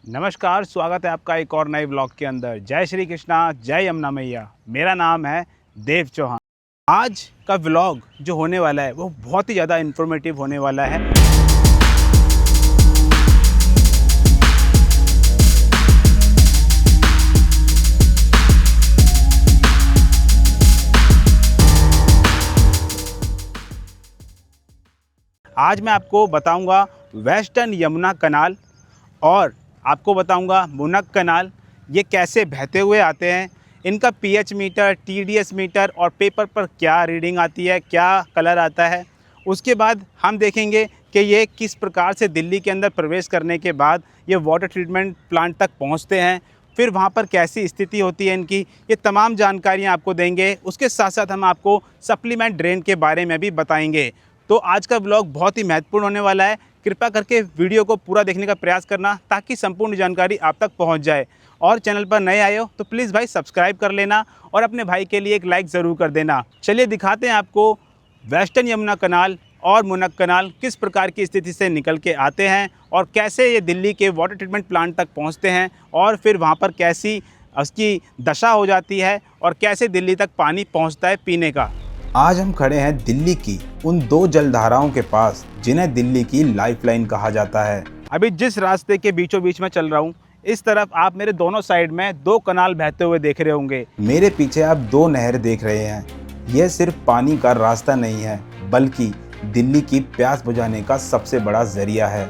नमस्कार, स्वागत है आपका एक और नए ब्लॉग के अंदर। जय श्री कृष्णा, जय यमुना मैया। मेरा नाम है देव चौहान। आज का ब्लॉग जो होने वाला है वो बहुत ही ज़्यादा इन्फॉर्मेटिव होने वाला है। आज मैं आपको बताऊंगा वेस्टर्न यमुना कनाल और आपको बताऊंगा मुनक कनाल, ये कैसे बहते हुए आते हैं, इनका पीएच मीटर, टीडीएस मीटर और पेपर पर क्या रीडिंग आती है, क्या कलर आता है। उसके बाद हम देखेंगे कि ये किस प्रकार से दिल्ली के अंदर प्रवेश करने के बाद ये वाटर ट्रीटमेंट प्लांट तक पहुंचते हैं, फिर वहां पर कैसी स्थिति होती है इनकी, ये तमाम जानकारियां आपको देंगे। उसके साथ साथ हम आपको सप्लीमेंट ड्रेन के बारे में भी बताएंगे। तो आज का ब्लॉग बहुत ही महत्वपूर्ण होने वाला है। कृपया करके वीडियो को पूरा देखने का प्रयास करना ताकि संपूर्ण जानकारी आप तक पहुंच जाए। और चैनल पर नए आए हो तो प्लीज़ भाई सब्सक्राइब कर लेना और अपने भाई के लिए एक लाइक ज़रूर कर देना। चलिए दिखाते हैं आपको वेस्टर्न यमुना कनाल और मुनक कनाल किस प्रकार की स्थिति से निकल के आते हैं और कैसे ये दिल्ली के वाटर ट्रीटमेंट प्लांट तक पहुँचते हैं और फिर वहाँ पर कैसी उसकी दशा हो जाती है और कैसे दिल्ली तक पानी पहुँचता है पीने का। आज हम खड़े हैं दिल्ली की उन दो जलधाराओं के पास जिन्हें दिल्ली की लाइफलाइन कहा जाता है। अभी जिस रास्ते के बीचों बीच में चल रहा हूँ, इस तरफ आप मेरे दोनों साइड में दो कनाल बहते हुए देख रहे होंगे। मेरे पीछे आप दो नहर देख रहे हैं। यह सिर्फ पानी का रास्ता नहीं है, बल्कि दिल्ली की प्यास बुझाने का सबसे बड़ा जरिया है।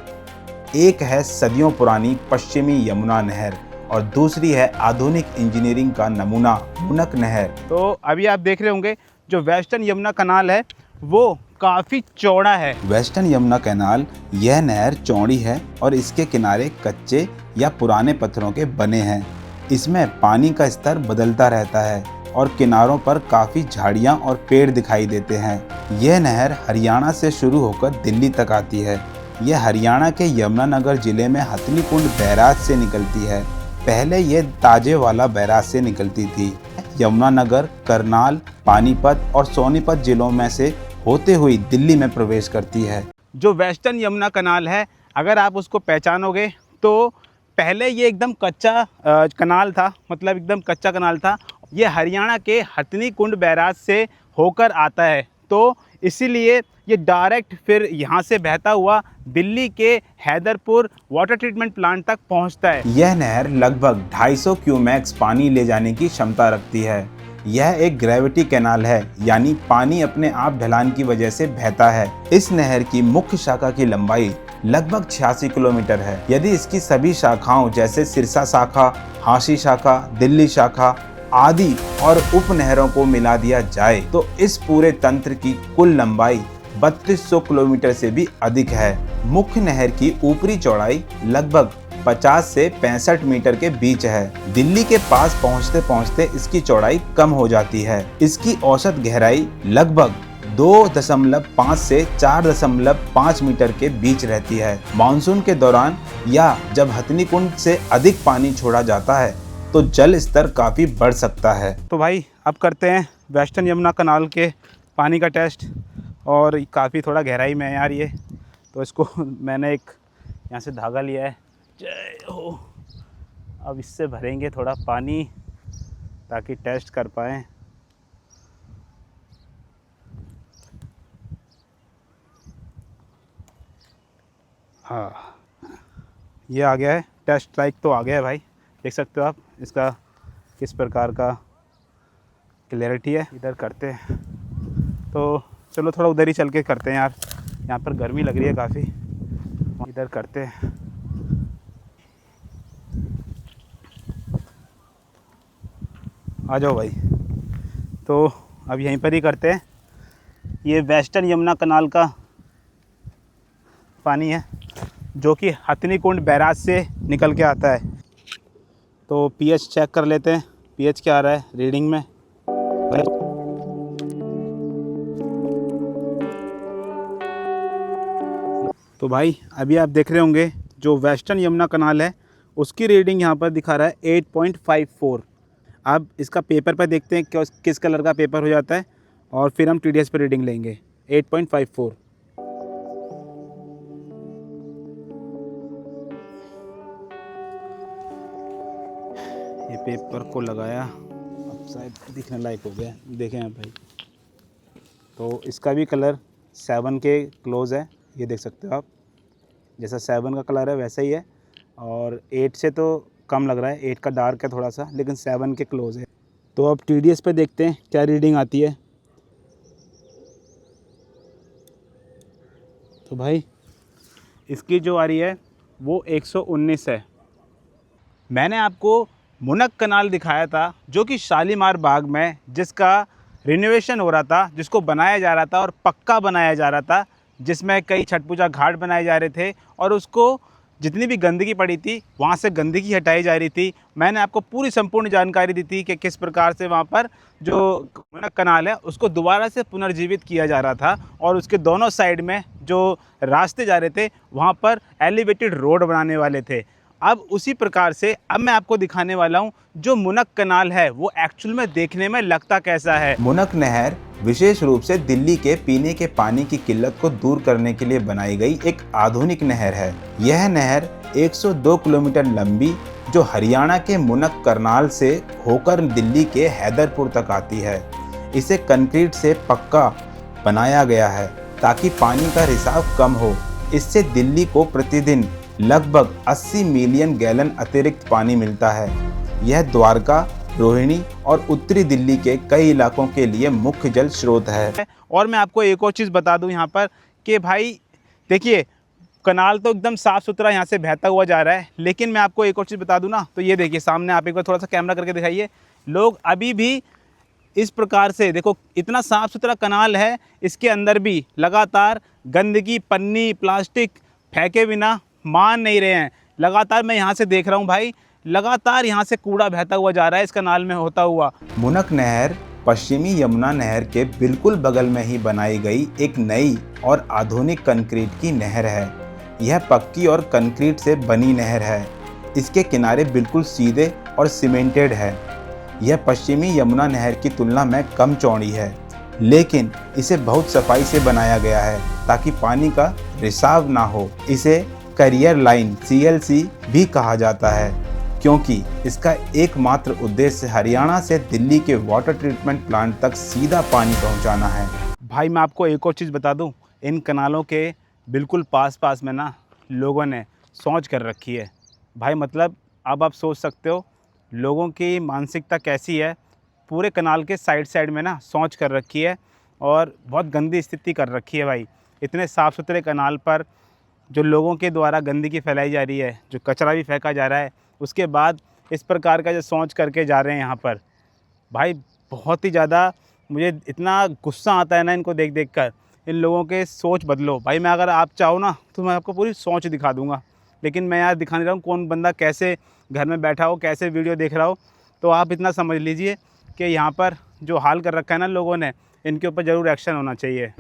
एक है सदियों पुरानी पश्चिमी यमुना नहर और दूसरी है आधुनिक इंजीनियरिंग का नमूना मुनक नहर। तो अभी आप देख रहे होंगे जो वेस्टर्न यमुना कनाल है वो काफ़ी चौड़ा है। वेस्टर्न यमुना कैनाल, यह नहर चौड़ी है और इसके किनारे कच्चे या पुराने पत्थरों के बने हैं। इसमें पानी का स्तर बदलता रहता है और किनारों पर काफ़ी झाड़ियाँ और पेड़ दिखाई देते हैं। यह नहर हरियाणा से शुरू होकर दिल्ली तक आती है। यह हरियाणा के यमुनानगर जिले में हथनीकुंड बैराज से निकलती है। पहले यह ताजेवाला बैराज से निकलती थी। यमुनानगर, करनाल, पानीपत और सोनीपत जिलों में से होते हुई दिल्ली में प्रवेश करती है। जो वेस्टर्न यमुना कनाल है, अगर आप उसको पहचानोगे तो पहले ये एकदम कच्चा कनाल था, मतलब एकदम कच्चा कनाल था। ये हरियाणा के हथनीकुंड बैराज से होकर आता है, तो इसीलिए ये डायरेक्ट फिर यहाँ से बहता हुआ दिल्ली के हैदरपुर वाटर ट्रीटमेंट प्लांट तक पहुँचता है। यह नहर लगभग 250 क्यूमैक्स पानी ले जाने की क्षमता रखती है। यह एक ग्रेविटी कैनाल है, यानी पानी अपने आप ढलान की वजह से बहता है। इस नहर की मुख्य शाखा की लंबाई लगभग 86 किलोमीटर है। यदि इसकी सभी शाखाओं जैसे सिरसा शाखा, हांसी शाखा, दिल्ली शाखा आदि और उप नहरों को मिला दिया जाए तो इस पूरे तंत्र की कुल लंबाई 3200 किलोमीटर से भी अधिक है। मुख्य नहर की ऊपरी चौड़ाई लगभग 50 से 65 मीटर के बीच है। दिल्ली के पास पहुंचते पहुंचते इसकी चौड़ाई कम हो जाती है। इसकी औसत गहराई लगभग 2.5 से 4.5 मीटर के बीच रहती है। मानसून के दौरान या जब हथनीकुंड से अधिक पानी छोड़ा जाता है तो जल स्तर काफ़ी बढ़ सकता है। तो भाई अब करते हैं वेस्टर्न यमुना कनाल के पानी का टेस्ट। और काफ़ी थोड़ा गहराई में है यार ये, तो इसको मैंने एक यहाँ से धागा लिया है। जय हो। अब इससे भरेंगे थोड़ा पानी ताकि टेस्ट कर पाएँ। हाँ, ये आ गया है, टेस्ट लाइक तो आ गया है भाई। देख सकते हो आप इसका किस प्रकार का क्लैरिटी है। इधर करते हैं, तो चलो थोड़ा उधर ही चल के करते हैं यार, यहाँ पर गर्मी लग रही है काफ़ी। इधर करते हैं। आ जाओ भाई। तो अब यहीं पर ही करते हैं। ये वेस्टर्न यमुना कनाल का पानी है जो कि हथनीकुंड बैराज से निकल के आता है। तो पीएच चेक कर लेते हैं, पीएच क्या आ रहा है रीडिंग में। तो भाई अभी आप देख रहे होंगे जो वेस्टर्न यमुना कनाल है उसकी रीडिंग यहाँ पर दिखा रहा है 8.54। अब इसका पेपर पर देखते हैं किस कलर का पेपर हो जाता है और फिर हम टीडीएस पर रीडिंग लेंगे। 8.54। ये पेपर को लगाया, अब शायद दिखने लायक हो गया। देखें आप भाई, तो इसका भी कलर 7 के क्लोज़ है, ये देख सकते हो आप। जैसा 7 का कलर है वैसा ही है, और 8 से तो कम लग रहा है, 8 का डार्क है थोड़ा सा, लेकिन 7 के क्लोज़ है। तो अब TDS पे देखते हैं क्या रीडिंग आती है। तो भाई इसकी जो आ रही है वो 119 है। मैंने आपको मुनक कनाल दिखाया था, जो कि शालीमार बाग में जिसका रिनोवेशन हो रहा था, जिसको बनाया जा रहा था और पक्का बनाया जा रहा था, जिसमें कई छठ पूजा घाट बनाए जा रहे थे और उसको जितनी भी गंदगी पड़ी थी वहाँ से गंदगी हटाई जा रही थी। मैंने आपको पूरी संपूर्ण जानकारी दी थी कि किस प्रकार से वहाँ पर जो मुनक कनाल है उसको दोबारा से पुनर्जीवित किया जा रहा था, और उसके दोनों साइड में जो रास्ते जा रहे थे वहाँ पर एलिवेटेड रोड बनाने वाले थे। अब उसी प्रकार से अब मैं आपको दिखाने वाला हूँ जो मुनक कनाल है वो एक्चुअल में देखने में लगता कैसा है। मुनक नहर विशेष रूप से दिल्ली के पीने के पानी की किल्लत को दूर करने के लिए बनाई गई एक आधुनिक नहर है। यह नहर 102 किलोमीटर लंबी, जो हरियाणा के मुनक करनाल से होकर दिल्ली के हैदरपुर तक आती है। इसे कंक्रीट से पक्का बनाया गया है ताकि पानी का रिसाव कम हो। इससे दिल्ली को प्रतिदिन लगभग 80 मिलियन गैलन अतिरिक्त पानी मिलता है। यह द्वारका, रोहिणी और उत्तरी दिल्ली के कई इलाकों के लिए मुख्य जल स्रोत है। और मैं आपको एक और चीज़ बता दूं यहाँ पर कि भाई देखिए, कनाल तो एकदम साफ़ सुथरा यहाँ से बहता हुआ जा रहा है, लेकिन मैं आपको एक और चीज़ बता दूं ना, तो ये देखिए सामने, आप एक बार थोड़ा सा कैमरा करके दिखाइए। लोग अभी भी इस प्रकार से देखो, इतना साफ़ सुथरा कनाल है, इसके अंदर भी लगातार गंदगी, पन्नी, प्लास्टिक फेंके बिना मान नहीं रहे हैं। लगातार मैं यहाँ से देख रहा हूँ भाई, लगातार यहाँ से कूड़ा बहता हुआ जा रहा है इस कनाल में होता हुआ। मुनक नहर पश्चिमी यमुना नहर के बिल्कुल बगल में ही बनाई गई एक नई और आधुनिक कंक्रीट की नहर है। यह पक्की और कंक्रीट से बनी नहर है। इसके किनारे बिल्कुल सीधे और सीमेंटेड है। यह पश्चिमी यमुना नहर की तुलना में कम चौड़ी है, लेकिन इसे बहुत सफाई से बनाया गया है ताकि पानी का रिसाव ना हो। इसे करियर लाइन CLC भी कहा जाता है, क्योंकि इसका एकमात्र उद्देश्य हरियाणा से दिल्ली के वाटर ट्रीटमेंट प्लांट तक सीधा पानी पहुंचाना है। भाई मैं आपको एक और चीज़ बता दूं, इन कनालों के बिल्कुल पास में ना लोगों ने शौच कर रखी है। भाई मतलब अब आप सोच सकते हो लोगों की मानसिकता कैसी है। पूरे कनाल के साइड में ना शौच कर रखी है और बहुत गंदी स्थिति कर रखी है भाई। इतने साफ़ सुथरे कनाल पर जो लोगों के द्वारा गंदगी फैलाई जा रही है, जो कचरा भी फेंका जा रहा है, उसके बाद इस प्रकार का जो शौच करके जा रहे हैं यहाँ पर, भाई बहुत ही ज़्यादा मुझे इतना गुस्सा आता है ना इनको देख कर। इन लोगों के सोच बदलो भाई। मैं अगर आप चाहो ना तो मैं आपको पूरी सोच दिखा दूँगा, लेकिन मैं यार दिखा नहीं रहा हूँ। कौन बंदा कैसे घर में बैठा हो, कैसे वीडियो देख रहा हो, तो आप इतना समझ लीजिए कि यहाँ पर जो हाल कर रखा है ना लोगों ने, इनके ऊपर ज़रूर एक्शन होना चाहिए।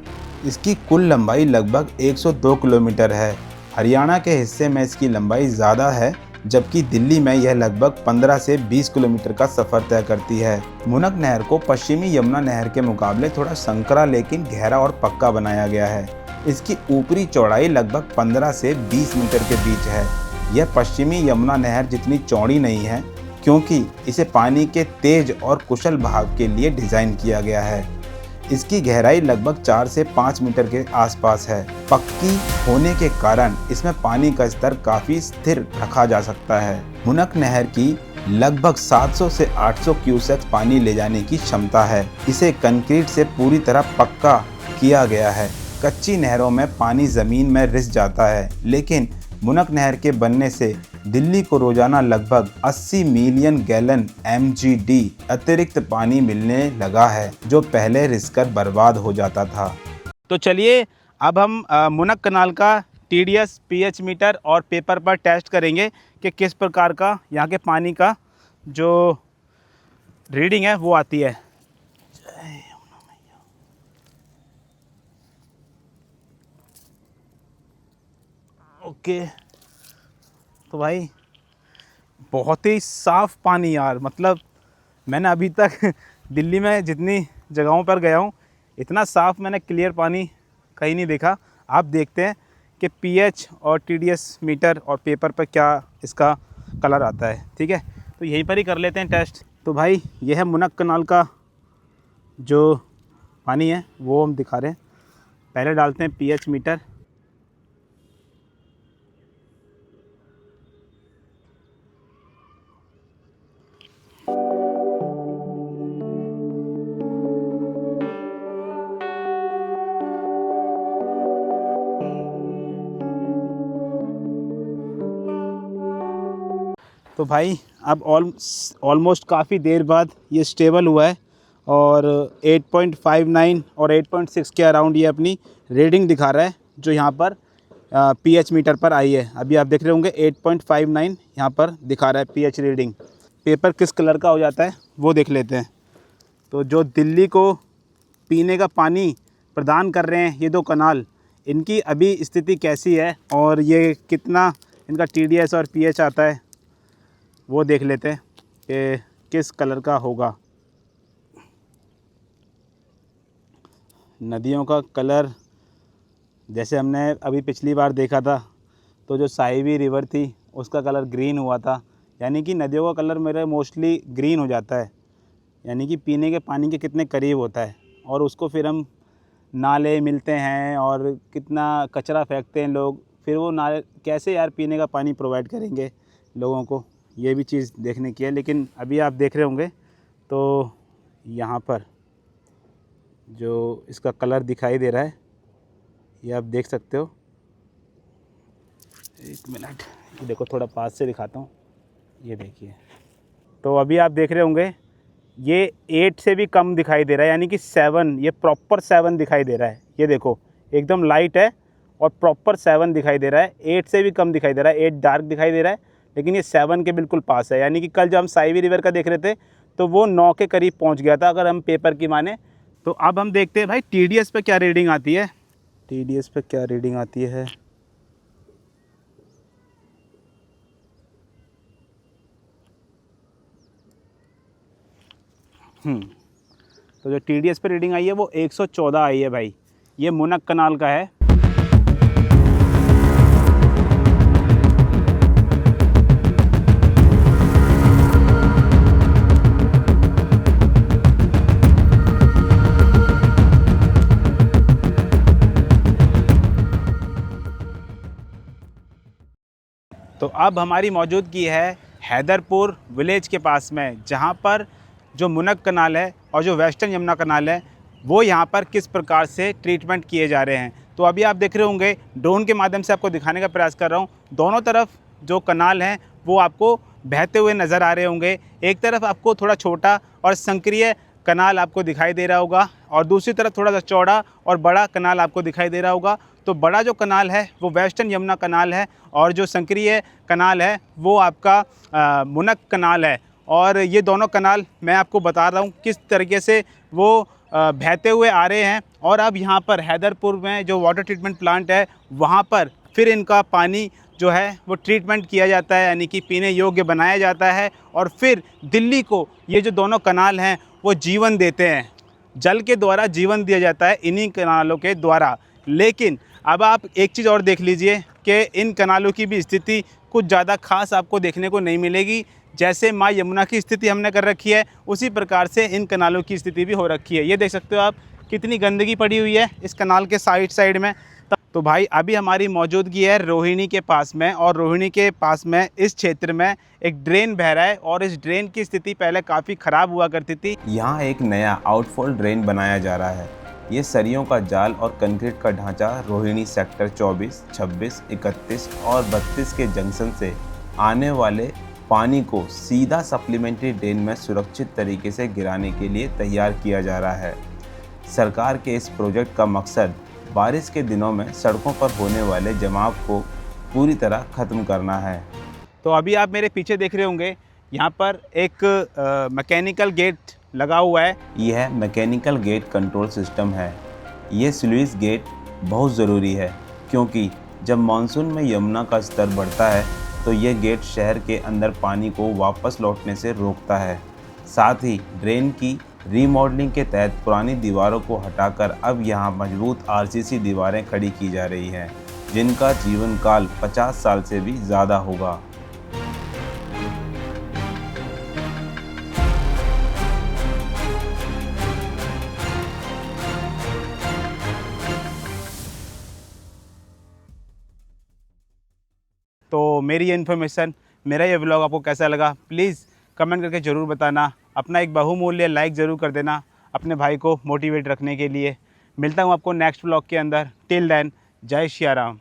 इसकी कुल लंबाई लगभग 102 किलोमीटर है। हरियाणा के हिस्से में इसकी लंबाई ज़्यादा है, जबकि दिल्ली में यह लगभग 15 से 20 किलोमीटर का सफ़र तय करती है। मुनक नहर को पश्चिमी यमुना नहर के मुकाबले थोड़ा संकरा लेकिन गहरा और पक्का बनाया गया है। इसकी ऊपरी चौड़ाई लगभग 15 से 20 मीटर के बीच है। यह पश्चिमी यमुना नहर जितनी चौड़ी नहीं है, क्योंकि इसे पानी के तेज और कुशल बहाव के लिए डिज़ाइन किया गया है। इसकी गहराई लगभग 4 से 5 मीटर के आसपास है। पक्की होने के कारण इसमें पानी का स्तर काफ़ी स्थिर रखा जा सकता है। मुनक नहर की लगभग 700 से 800 क्यूसेक पानी ले जाने की क्षमता है। इसे कंक्रीट से पूरी तरह पक्का किया गया है। कच्ची नहरों में पानी ज़मीन में रिस जाता है, लेकिन मुनक नहर के बनने से दिल्ली को रोजाना लगभग 80 मिलियन गैलन MGD अतिरिक्त पानी मिलने लगा है, जो पहले रिसकर बर्बाद हो जाता था। तो चलिए अब हम मुनक कनाल का TDS, pH मीटर और पेपर पर टेस्ट करेंगे कि किस प्रकार का यहाँ के पानी का जो रीडिंग है वो आती है। ओके, तो भाई बहुत ही साफ़ पानी यार। मतलब मैंने अभी तक दिल्ली में जितनी जगहों पर गया हूँ, इतना साफ़ मैंने क्लियर पानी कहीं नहीं देखा। आप देखते हैं कि pH और TDS मीटर और पेपर पर क्या इसका कलर आता है। ठीक है, तो यहीं पर ही कर लेते हैं टेस्ट। तो भाई ये है मुनक कनाल का जो पानी है वो हम दिखा रहे हैं। पहले डालते हैं पीएच मीटर। तो भाई अब ऑलमोस्ट काफ़ी देर बाद ये स्टेबल हुआ है और 8.59 और 8.6 के अराउंड ये अपनी रीडिंग दिखा रहा है, जो यहाँ पर पीएच मीटर पर आई है। अभी आप देख रहे होंगे 8.59 यहाँ पर दिखा रहा है पीएच रीडिंग। पेपर किस कलर का हो जाता है वो देख लेते हैं। तो जो दिल्ली को पीने का पानी प्रदान कर रहे हैं ये दो कनाल, इनकी अभी स्थिति कैसी है और ये कितना इनका टीडीएस और पीएच आता है वो देख लेते हैं कि किस कलर का होगा। नदियों का कलर जैसे हमने अभी पिछली बार देखा था, तो जो साहिबी रिवर थी उसका कलर ग्रीन हुआ था, यानी कि नदियों का कलर मेरा मोस्टली ग्रीन हो जाता है, यानी कि पीने के पानी के कितने करीब होता है। और उसको फिर हम नाले मिलते हैं और कितना कचरा फेंकते हैं लोग, फिर वो नाले कैसे यार पीने का पानी प्रोवाइड करेंगे लोगों को, ये भी चीज़ देखने की है। लेकिन अभी आप देख रहे होंगे तो यहाँ पर जो इसका कलर दिखाई दे रहा है ये आप देख सकते हो। एक मिनट, देखो थोड़ा पास से दिखाता हूँ, ये देखिए। तो अभी आप देख रहे होंगे ये 8 से भी कम दिखाई दे रहा है, यानी कि 7, ये प्रॉपर 7 दिखाई दे रहा है। ये देखो एकदम लाइट है और प्रॉपर 7 दिखाई दे रहा है। 8 से भी कम दिखाई दे रहा है, 8 डार्क दिखाई दे रहा है, लेकिन ये 7 के बिल्कुल पास है। यानी कि कल जब हम साहिबी रिवर का देख रहे थे तो वो 9 के करीब पहुंच गया था अगर हम पेपर की माने। तो अब हम देखते हैं भाई टीडीएस पे क्या रीडिंग आती है। टीडीएस पे क्या रीडिंग आती है, तो जो टीडीएस पे रीडिंग आई है वो 114 आई है भाई। ये मुनक कनाल का है। तो अब हमारी मौजूदगी है हैदरपुर विलेज के पास में, जहाँ पर जो मुनक कनाल है और जो वेस्टर्न यमुना कनाल है वो यहाँ पर किस प्रकार से ट्रीटमेंट किए जा रहे हैं। तो अभी आप देख रहे होंगे, ड्रोन के माध्यम से आपको दिखाने का प्रयास कर रहा हूँ। दोनों तरफ जो कनाल हैं वो आपको बहते हुए नज़र आ रहे होंगे। एक तरफ आपको थोड़ा छोटा और संक्रिय कनाल आपको दिखाई दे रहा होगा और दूसरी तरफ थोड़ा सा चौड़ा और बड़ा कनाल आपको दिखाई दे रहा होगा। तो बड़ा जो कनाल है वो वेस्टर्न यमुना कनाल है और जो संक्रिय कनाल है वो आपका मुनक कनाल है। और ये दोनों कनाल मैं आपको बता रहा हूँ किस तरीके से वो बहते हुए आ रहे हैं। और अब यहाँ पर हैदरपुर में जो वाटर ट्रीटमेंट प्लांट है वहाँ पर फिर इनका पानी जो है वो ट्रीटमेंट किया जाता है, यानी कि पीने योग्य बनाया जाता है। और फिर दिल्ली को ये जो दोनों कनाल हैं वो जीवन देते हैं, जल के द्वारा जीवन दिया जाता है इन्हीं कनालों के द्वारा। लेकिन अब आप एक चीज़ और देख लीजिए कि इन कनालों की भी स्थिति कुछ ज़्यादा खास आपको देखने को नहीं मिलेगी। जैसे माँ यमुना की स्थिति हमने कर रखी है उसी प्रकार से इन कनालों की स्थिति भी हो रखी है। ये देख सकते हो आप कितनी गंदगी पड़ी हुई है इस कनाल के साइड में। तो भाई अभी हमारी मौजूदगी है रोहिणी के पास में, और रोहिणी के पास में इस क्षेत्र में एक ड्रेन बह रहा है और इस ड्रेन की स्थिति पहले काफ़ी ख़राब हुआ करती थी। यहाँ एक नया आउटफॉल ड्रेन बनाया जा रहा है। ये सरियों का जाल और कंक्रीट का ढांचा रोहिणी सेक्टर 24, 26, 31 और 32 के जंक्शन से आने वाले पानी को सीधा सप्लीमेंट्री ड्रेन में सुरक्षित तरीके से गिराने के लिए तैयार किया जा रहा है। सरकार के इस प्रोजेक्ट का मकसद बारिश के दिनों में सड़कों पर होने वाले जमाव को पूरी तरह ख़त्म करना है। तो अभी आप मेरे पीछे देख रहे होंगे यहाँ पर एक मैकेनिकल गेट लगा हुआ है। यह मैकेनिकल गेट कंट्रोल सिस्टम है। ये स्लुइस गेट बहुत ज़रूरी है क्योंकि जब मानसून में यमुना का स्तर बढ़ता है तो यह गेट शहर के अंदर पानी को वापस लौटने से रोकता है। साथ ही ड्रेन की रीमॉडलिंग के तहत पुरानी दीवारों को हटाकर अब यहाँ मजबूत आरसीसी दीवारें खड़ी की जा रही हैं, जिनका जीवन काल 50 साल से भी ज़्यादा होगा। तो मेरी ये इन्फॉर्मेशन, मेरा ये व्लॉग आपको कैसा लगा प्लीज़ कमेंट करके ज़रूर बताना। अपना एक बहुमूल्य लाइक ज़रूर कर देना अपने भाई को मोटिवेट रखने के लिए। मिलता हूँ आपको नेक्स्ट व्लॉग के अंदर। टिल देन, जय श्री राम।